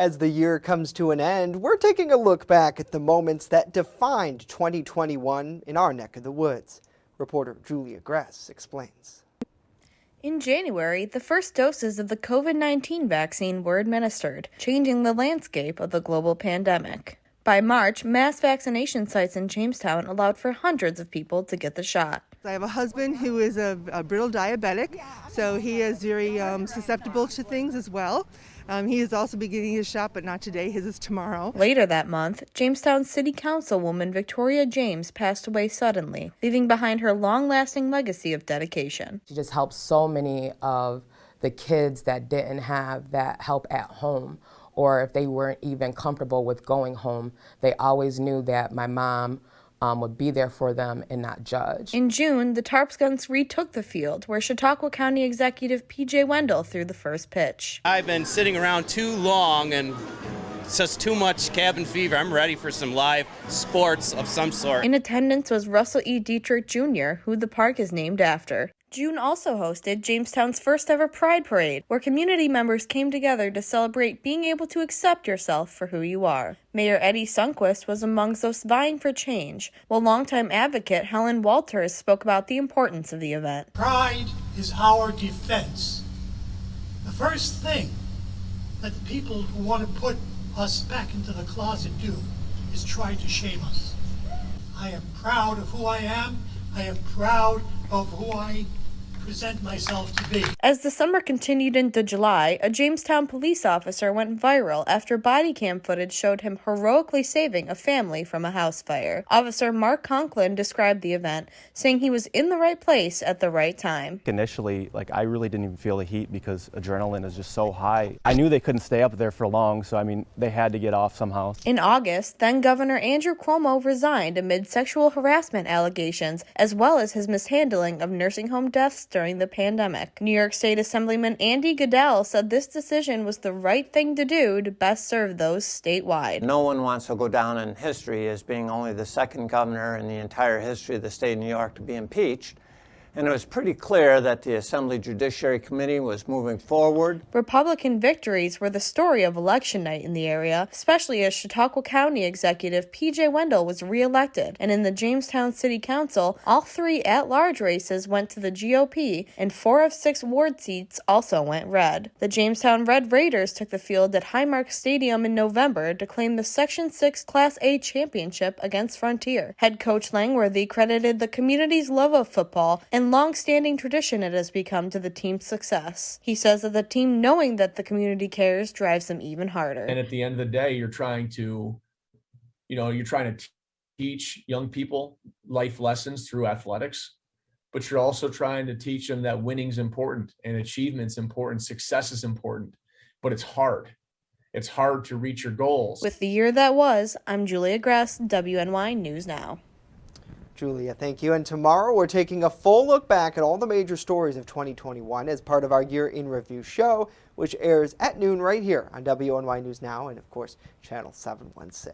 As the year comes to an end, we're taking a look back at the moments that defined 2021 in our neck of the woods. Reporter Julia Gress explains. In January, the first doses of the COVID-19 vaccine were administered, changing the landscape of the global pandemic. By March, mass vaccination sites in Jamestown allowed for hundreds of people to get the shot. I have a husband who is a brittle diabetic, so he is very susceptible to things as well. He is also beginning his shot, but not today. His is tomorrow. Later that month, Jamestown City Councilwoman Victoria James passed away suddenly, leaving behind her long-lasting legacy of dedication. She just helped so many of the kids that didn't have that help at home, or if they weren't even comfortable with going home, they always knew that my mom would be there for them and not judge. In June, the Tarps Guns retook the field, where Chautauqua County Executive P.J. Wendell threw the first pitch. I've been sitting around too long and it's just too much cabin fever. I'm ready for some live sports of some sort. In attendance was Russell E. Dietrich Jr., who the park is named after. June also hosted Jamestown's first ever Pride Parade, where community members came together to celebrate being able to accept yourself for who you are. Mayor Eddie Sundquist was amongst those vying for change, while longtime advocate Helen Walters spoke about the importance of the event. Pride is our defense. The first thing that the people who want to put us back into the closet do is try to shame us. I am proud of who I am. I am proud of who I present myself to be. As the summer continued into July, a Jamestown police officer went viral after body cam footage showed him heroically saving a family from a house fire. Officer Mark Conklin described the event, saying he was in the right place at the right time. Initially, I really didn't even feel the heat because adrenaline is just so high. I knew they couldn't stay up there for long, so they had to get off somehow. In August, then Governor Andrew Cuomo resigned amid sexual harassment allegations, as well as his mishandling of nursing home deaths during the pandemic. New York State Assemblyman Andy Goodell said this decision was the right thing to do to best serve those statewide. No one wants to go down in history as being only the second governor in the entire history of the state of New York to be impeached. And it was pretty clear that the Assembly Judiciary Committee was moving forward. Republican victories were the story of election night in the area, especially as Chautauqua County Executive P.J. Wendell was reelected. And in the Jamestown City Council, all 3 at-large races went to the GOP, and 4 of 6 ward seats also went red. The Jamestown Red Raiders took the field at Highmark Stadium in November to claim the Section 6 Class A championship against Frontier. Head coach Langworthy credited the community's love of football and long-standing tradition it has become to the team's success. He says that the team knowing that the community cares drives them even harder. And at the end of the day, you're trying to teach young people life lessons through athletics, but you're also trying to teach them that winning's important and achievement's important, success is important, but it's hard. It's hard to reach your goals. With the year that was, I'm Julia Gress, WNY News Now. Julia, thank you. And tomorrow we're taking a full look back at all the major stories of 2021 as part of our Year in Review show, which airs at noon right here on WNY News Now and, of course, Channel 716.